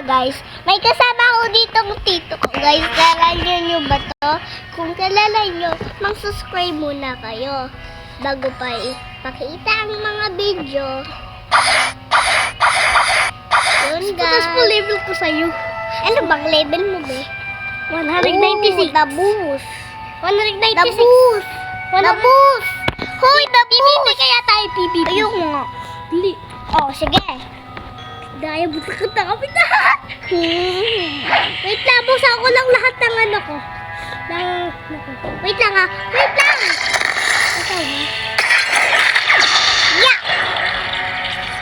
Guys, may kasama ako ditong tito ko. Guys, kilala nyo ba to? Kung kilala nyo, mag-subscribe muna kayo bago pa ipakita ang mga video. Yun guys. Tapos po level ko sa'yo. Ano bang level mo be? 196. The boost. 196. The boost. The boost. Hoy, the boost. PVP kaya tayo PVP. Ayun nga. Dili. Oh, sige. Daya, buta ka na kami lahat. Wait lang, busa ko lang lahat ng ano ko. Wait lang ha. Wait lang. Okay, ha? Yeah.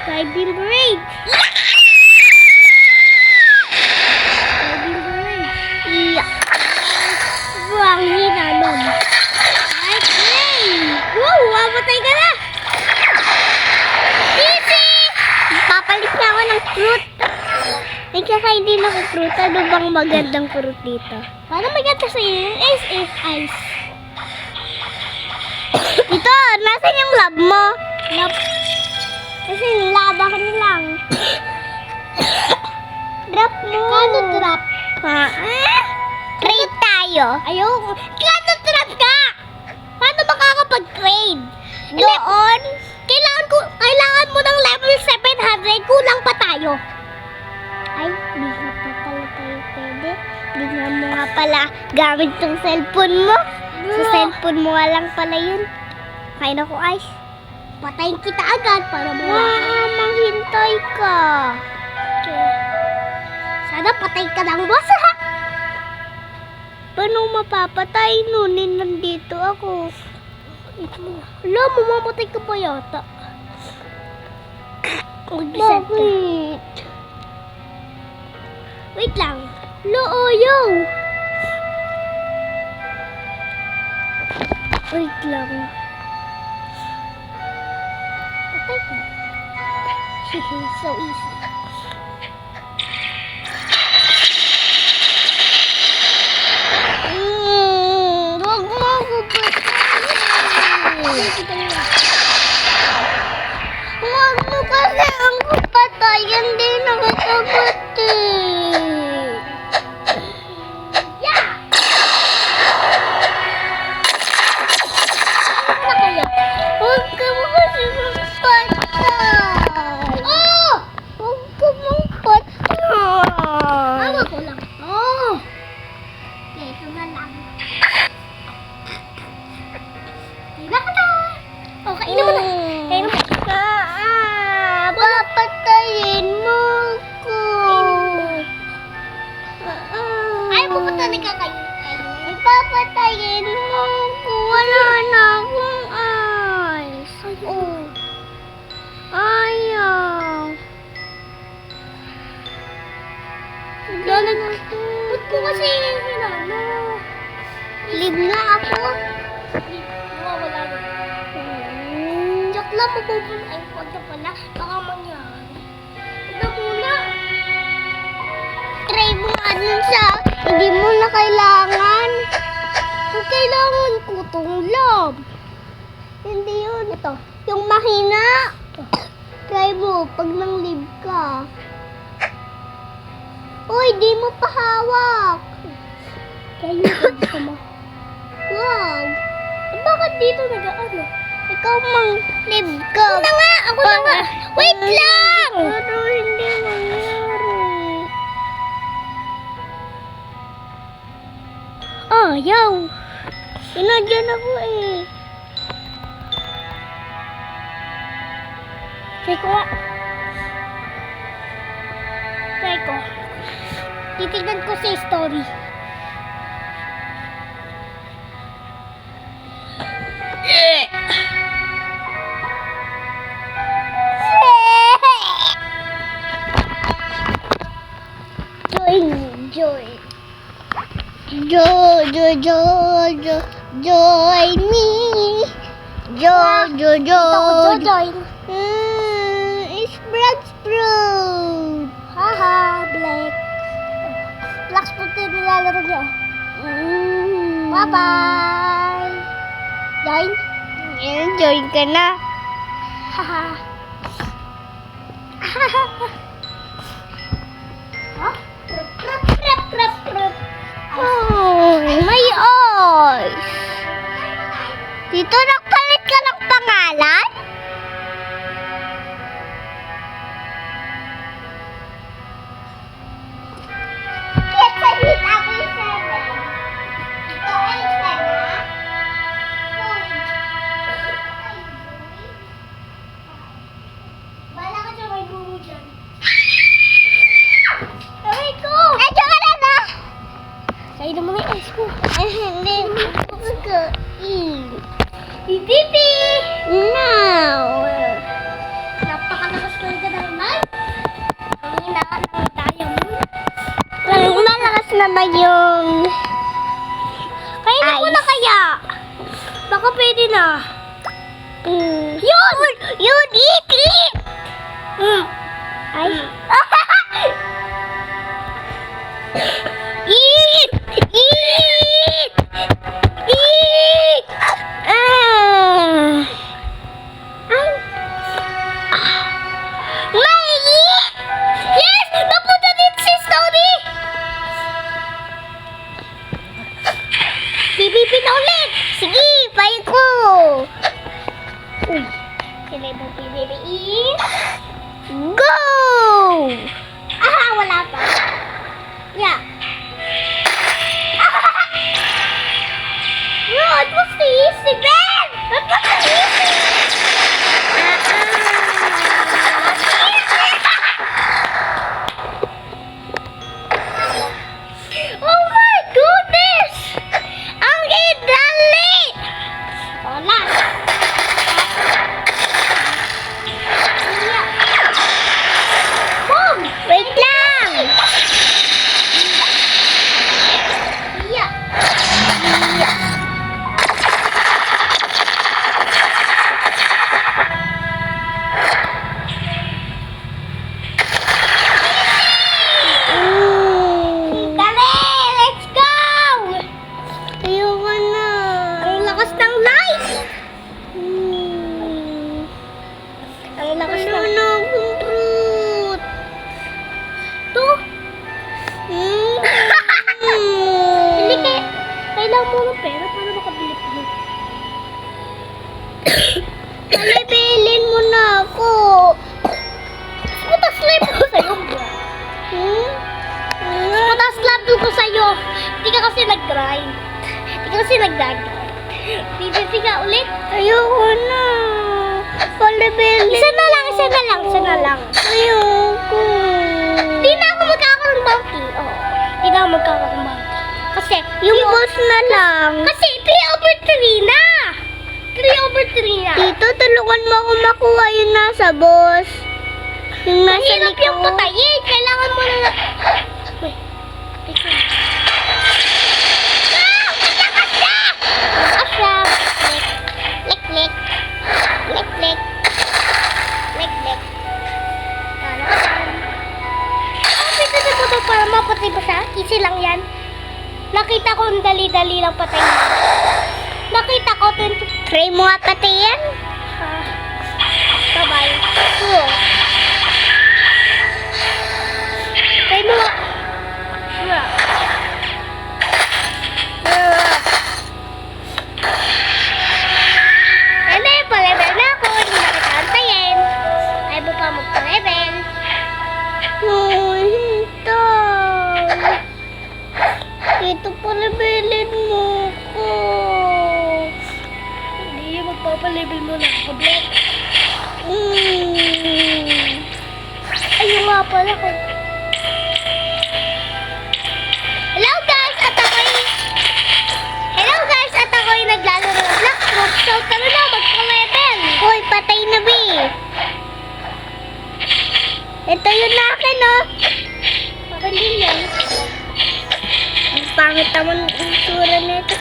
Skybeam Parade. Yeah. Skybeam Parade. Yeah. Ang hina nun. Right play. Wow, mamatay ka na. Easy. Papalit na ako ng fruit. May kakain din ako fruit. Ano bang magandang fruit dito? Paano maganda sa'yo yung ice? Ito, nasan yung lab mo? Lab? Kasi nilaba ka na lang. Drop mo. Kano drop? Ha? Trade tayo. Ayoko. Kano drop ka? Paano makakapag-trade? Doon? Kailangan mo ng level 700. Kulang pa tayo. Ay, di nga pa pala tayo pwede. Di nga mo nga pala gamit tong cellphone mo. Sa cellphone mo nga lang pala yun. Kain ako, Ice. Patayin kita agad para mo. Manghintay ka. Okay. Sana patay ka ng boss, ha? Paano mapapatay nun? Nandito ako. Wala, mamamatay ka pa yata. Bakit? Wait lang. Looyo. Wait lang. Patay ka. So easy. Wag mo ako patayin. Wag mo kasi ang patayin. Hindi na kasabati. Huwag ka mo kasi magpatay. Oh! Huwag ka mong patay. Awa ko lang. Oh! Okay, ito na lang. Kain ka na. Oh, kainin mo na. Kainin mo. Papatayin mo ko. Ayaw mo pa talaga kayo. Ipapatayin mo ko. Wala na akong eyes. Oh. Ayaw. Lala na ito. Ba't ko kasi hinano? Live nga ako. Wala na. Joke lang, mabubun. Ay, huwag na pala. Baka mangyari. Huwag na muna. Try mo nga dun sa hindi mo na kailangan. Ang kailangan ko itong love. Hindi yun. Ito. Yung mahina. Try mo pag nang-live ka. Uy, di mo pa hawak. Try mo pag gusto mo. Wag. Bakit dito nag-ano? Ikaw mang-live ka. Ako na nga. Ako na nga. Wait lang. Pero hindi mangyari. Oh, yo. Sinadyan ako eh. Try ko nga. Try ko. Titignan ko sa story. Join me. Join. It's Sprout. Haha, Black. Black Sprout din nilalaro niyo. Bye-bye. Join? Join ka na. Haha. Dito nagpalit ka ng pangalan? Yes, I hit ako yung 7. Ito 8 ka na? Bala ka dyan, may bungo dyan. Aray ko! Medyo ka na na! Kaya naman yung ice ko. Hindi. Pipi! No! Napakalakas lang ka ng light. Ang hinaan ng diamond. Malakas naman yung... Kaya mo na kaya. Baka pwede na. Yun! Yun! Eat! Eat! Ay. Eat! Eat! Eat! May! Yes! Napunta din si Stoney! PVP na ulit! Sige, pahin ko! Uy, sila yung PVP. Go! Ah, wala pa. Yeah. No, it was too easy, Ben! It was too easy! Oh my goodness! Ang idali! Wala. Boom! Wait lang! Yeah. Dali! Let's go! Ayoko na. Ang lakas ng light! Ang lakas ng... Ano na akong fruit? Ito? Hindi kaya... Kailangan mo ng pera para makabili ko. Palibilin mo na ako. Putas slime ko sa'yo. Putas slime ko sa'yo. Hindi ka kasi nag-grind. Hindi ka kasi nag-grind. PVP ka ulit? Ayoko na. Palibilin. Isa na lang, isa na lang, isa na lang. Ayoko. Hindi na ako magkakaroon ng bounty. Oo. Hindi na ako magkakaroon ng bounty. Kasi, yung boss na lang. Kasi, 3/3 na. 3/3 na. Tito, tulungan mo ako makuha yung nasa boss. Yung nasa mahirap likod. Yung patayin. Kailangan mo na... Wait. Teka. Ah! Lakas na! Lakas na. Lek, lek. Lek, lek. Lek, lek. Lakas na. Ah, pwede na po ito para mapatay ba siya? Easy lang yan. Nakita ko ang dali-dali lang patayin. Nakita ko 20. Try mo nga patayin? Bye-bye. Try mo nga. Ano yung pa-level na ako? Hindi na kita antayin. Ayaw mo pa magpa-level. Hintay. Ito pa-levelin mo ko. Hindi, magpapa-level mo na ako, Black. Ayun nga pala ko. Hello guys, at ako'y naglalaro ng Black Rock. So, tara na, magpa-level. Hoy, patay na, B. Ito yun na akin, oh. Akin din yan. Ang pangit naman ang itsura nito.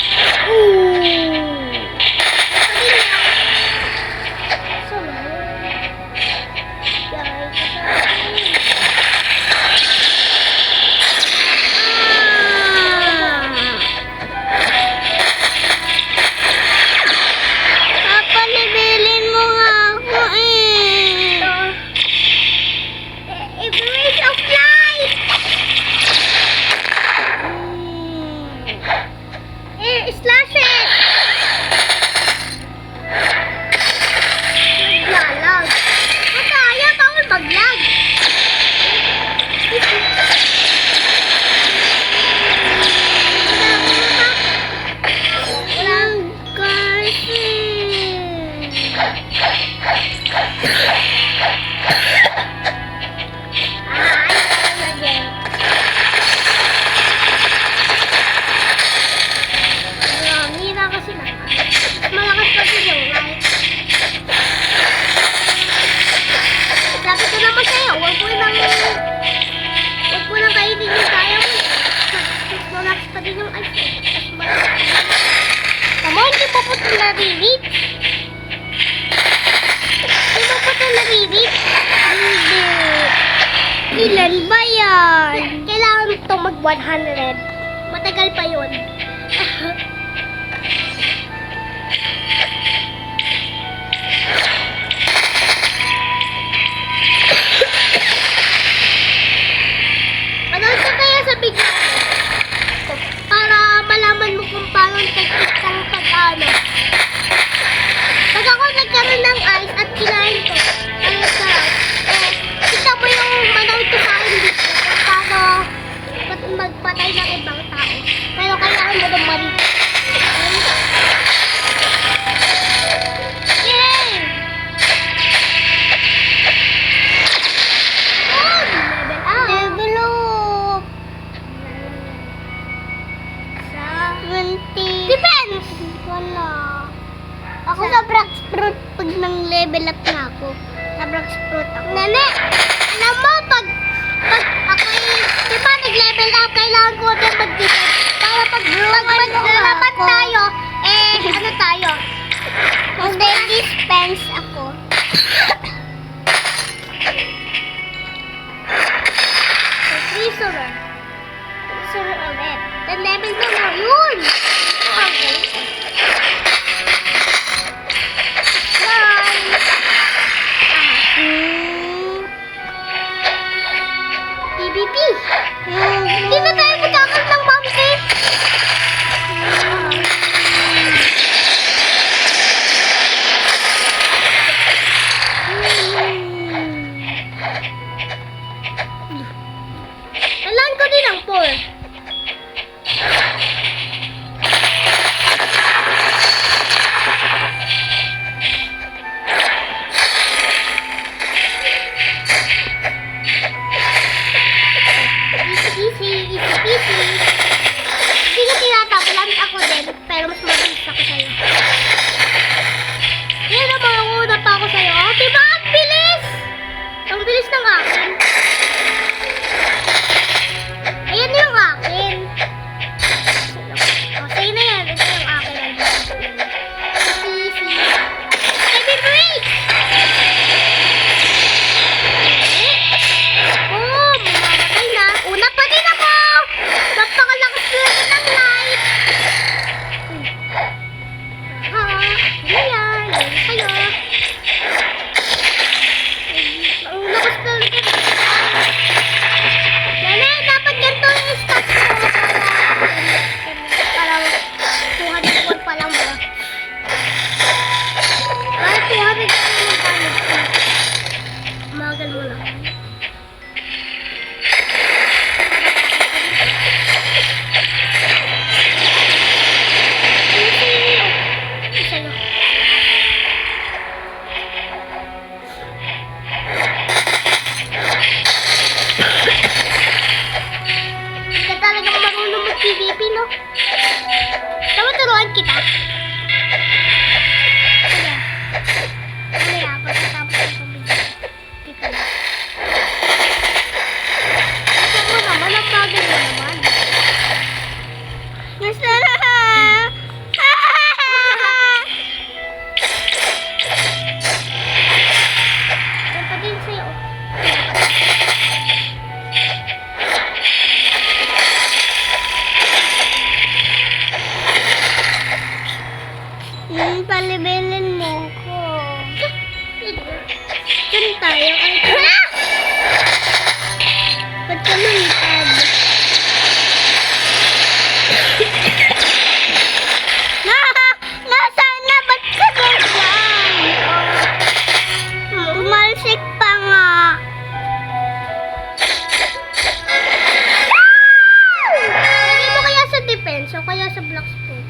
Papalibilin mo nga ako eh. Erase of light! nare-reach? Di mo pa ito nare-reach? Hindi. Ilan ba yan? Kailangan ito mag-100. Matagal pa yun. Manood ka kaya sa video para malaman mo kung paano technique ng pag-ano. Pag ako nagkaroon ng ice at kinain ko, ang sarap. Kita mo yung manood ko sa akin dito kung paano magpatay ng ibang tao. Pero kailangan mo ng mali. Yay! Level up! Sa 20. Defense! Wala. Ako sa Brax Fruit pag nang level up na ako. Sa Brax Fruit ako. Nene! Alam mo, pag ako di ba nag-level up, kailangan ko din mag-defense. Para pag maglalaban tayo, ano tayo? Mag-defense ako. Treasurer. Treasurer ulit. Then level na mo. Yun! Okay. Bye! PvP. Hindi na tayo magkakaroon ng monkey. Kailangan ko din ang 4. Easy peasy. Hindi ko tinatapalan ako din, pero mas mabilis ako sa'yo. Yan naman, una pa ako sa'yo. Oh, diba? Ang bilis! Ang bilis ng akin. Ayan yung akin. O, sa'yo na yan. Ito yung akin. Easy. Heavy break! Oh, mamamatay na. Una pa din ako! Napakalakas talaga ng light. Ha? Ayan. Ayan kayo. Ang lakas talaga. Nene, dapat ganito yung stats ko. Para 200 pa lang ba? Para 200 pa lang pa. Magal mo lang. Sa'yo. Hindi ka talaga marunong mag-PvP, no? Tama, turuan kita. Sige. Mamaya, pagkatapos ng pamilya. Dito na. Ito mo naman, ang bagal mo naman. Gusto na! Yan pa din sa'yo. Palibelin mo ko. Diyan tayo. Ba't ka lumipad? Nasaan na? Ba't ka ganyan? Tumalsik pa nga. Lagay mo kaya sa defense o kaya sa block spoon?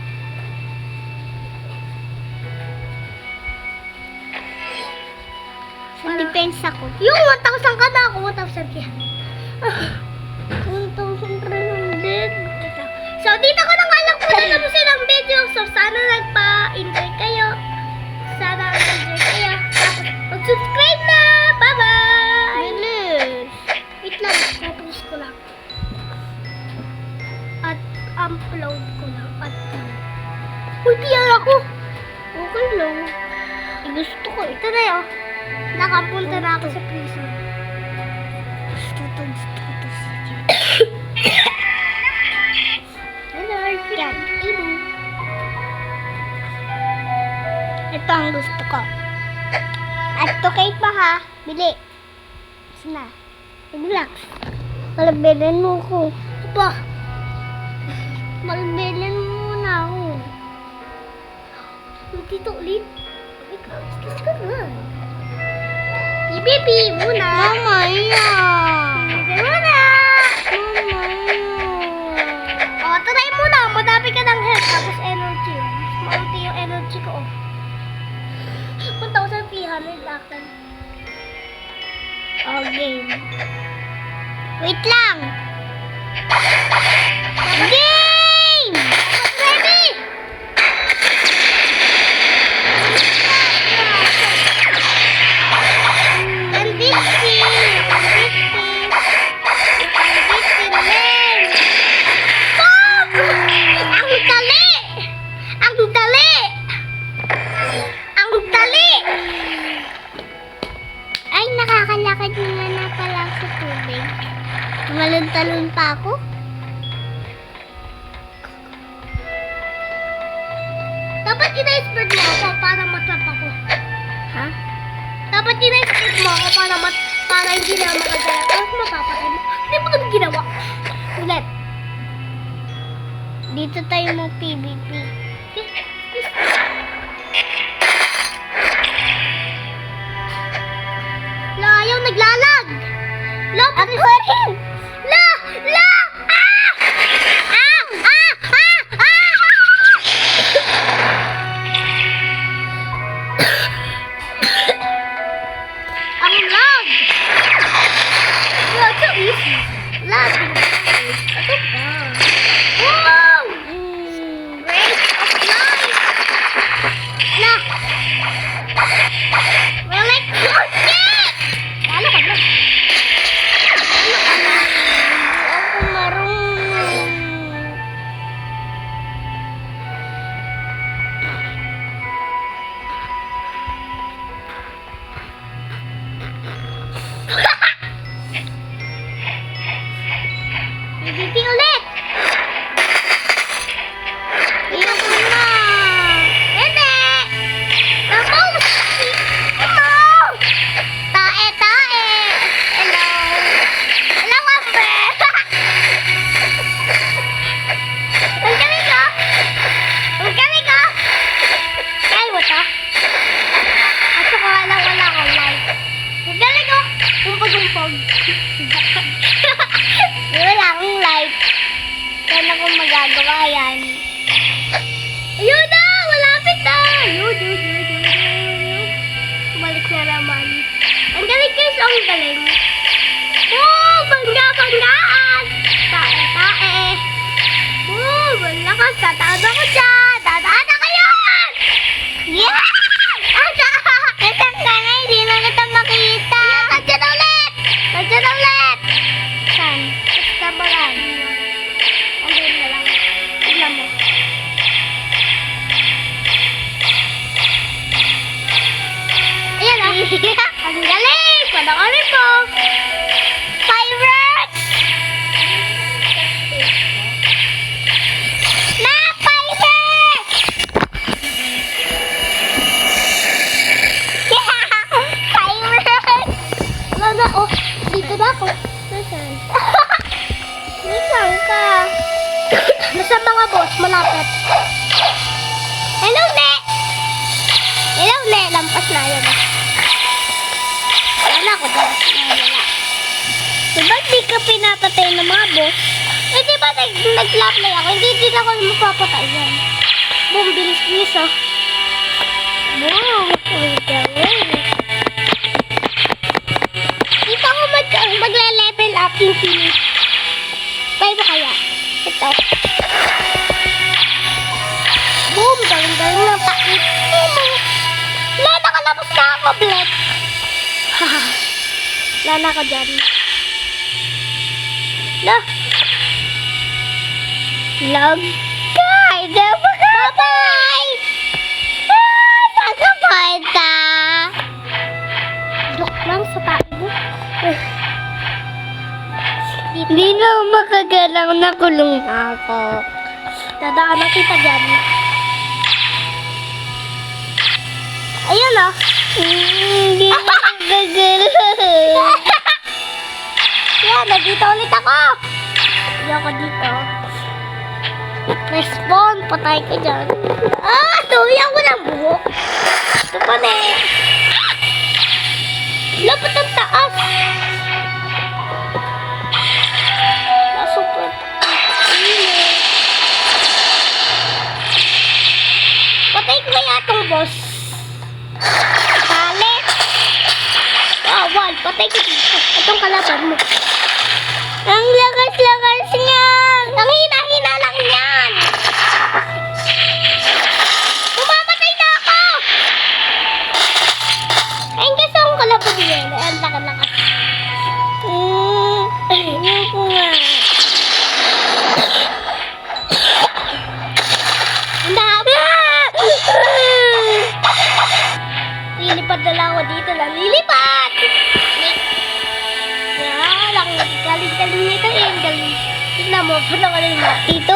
Sa defense ako. Yung 1,000 ka na ako, 1,000 yan. 1,300. So, dito ko na nga lang po natapusin ang video. So, sana nagpa-enjoy kayo. Sana nag-enjoy kayo. Tapos, mag-subscribe na! Bye-bye! Bilis! Wait lang, tapos ko lang. At upload ko lang. Uy, PR ako! Gusto ko. Ito na yun. Nakapunta na ako sa prison. Gusto ko to. Hello, yan. Ibu. Ito ang gusto ko. At to cake pa ha. Bili. Sana. Relax. Malabilin mo ko. Apa? Malabilin mo muna ako. Dito ulit. Excuse ka na. Ibibi muna. Mama, Ibibi muna. O, try muna. Madami ka ng health. Tapos energy. Maunti yung energy ko. 1,300 akin. Okay. Wait lang. Game! Ready? Nakakalakad na pala sa tubig. Tumalon-talon pa ako. Dapat ina-spread mo ako para matrap ako. Ha? Dapat ina-spread mo ako para hindi na makagaya. Tapos mapapatay mo. Hindi mo ganun ginawa. Ulit. Dito tayo mo PvP. Ayaw naglalag. Ako rin. La! Ang lag. Yeah, so easy. Lag. Ito pa. Wow! Break of life. La! We're like, shit! Ano ka ba? Ako marunong. Bibiti ulit! Iyon ko na! Hindi! Tapos! Ito! Tae! Hello! Hello, Amber! Ang galing ko! Kaya mo to? At saka wala akong light. Ang galing ko! Umpag-umpag. Wala akong light. Kaya ko magagawa yan. Ayun na! Malapit na! Yun. Balik na naman. Ang galing guys, ang galing. Oh, banggaan! Tae. Oh, malakas. Tataan ako dyan. Tataan ako yun! Yeah! Nasaan ka na? Hindi na kita makita. Nandiyan ulit! Saan? Basta ba lang? Andun na lang. Tignan mo. Ayan ah. Ang galing! Panakarin po! Pirates! Na! Pirates! Pirates! Wala na, oh. Dito na ako. Nasaan? Nasaan ka? Nasa mga boss, malapit. Hello, Ne! Lampas na yun. Wala ko dyan. Wala. Diba di ka pinapatay ng mga boss? Eh diba nag-play ako? Hindi din ako mapapatay yan. Boom, bilis oh. Boom. Dito ako magle-level up infinite. Kaya ba kaya? Ito. Boom, galing na pakit. Wala, nakalabas na ako, Black. Haha. Lala ko dyan. Log. Bye! Bye! Saan ka punta? Hindi na ako makagalang, nakulong na ako. Dadaanan kita dyan. Ayun oh. Hindi na makagalang. Yan, nandito ulit ako. Hindi ako dito. Respawn, patay ka dyan. Tuloy ko ng buhok. Ito pa na eh. Lapit ang taas. Super. Patay ko kaya itong boss. Palit. Bawal, patay ko dito. Itong kalaban mo. Ang lakas-lakas niyan. Ang hina-hina lang niyan. Pumamatay na ako. Ayun kasi ang kalaban niya. Ang lakas-lakas. Ayun ko nga. Lilipad na lang ako dito lang. Lilipad! Yan lang. Galing-galing nito eh. Galing. Tignan mo. Parang ano yung dito.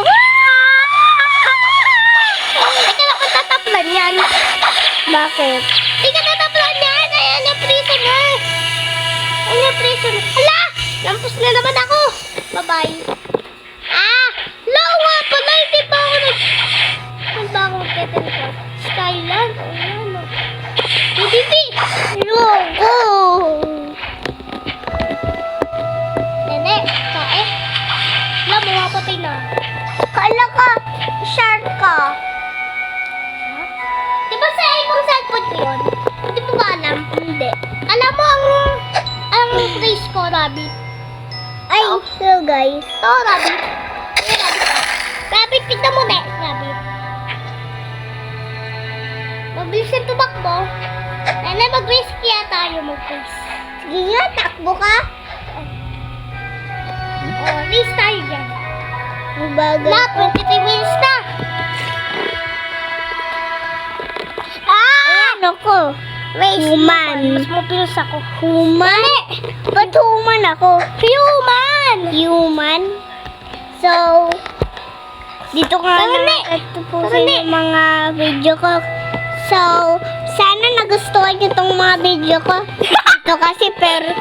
Teka lang kung tataplan yan. Bakit? Hindi ka tataplan yan. Ayan yung prisoner. Ayan yung prisoner. Hala! Lampos na naman ako. Bye-bye. Lawa pala. Hindi pa ako Saan ba ako magteteleport? Skyland? O yan o. Bibi! Logo! Nene, kae. Wala, mawapatay na. Kala ka, shark ka. Di ba sa ibang cellphone ko yun? Hindi mo ba alam? Hindi. Alam mo ang phrase ko, rabbit. Ay, hello guys. Ito, rabbit. Rabbit, tignan mo, rabbit. Mabilis yung tumakbo. Nene, mag-race kaya tayo mag-race. Sige nga, takbo ka. Race tayo dyan. Mabagal ko. 23 minutes na. Ayan ako. Race human. Mas mabilis ako. Human? Ba't human ako? Human! Human? So, dito nga tapusin yung mga video ko. So, sana nagustuhan nyo itong mga video ko. Ito kasi guys,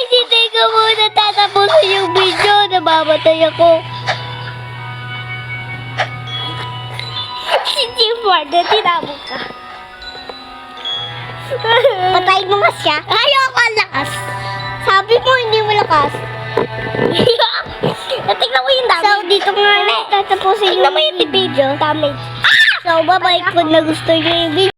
hindi ko muna tatapusin yung video. Namamatay ako. Si Jimward, tinabog ka. Patayin mo nga siya. Ayoko ang lakas. Sabi mo, hindi mo lakas. Tignan mo yung damage. So, dito nga tatapusin yung video. Damage. So, bye-bye kung nagustuhan nyo yung video.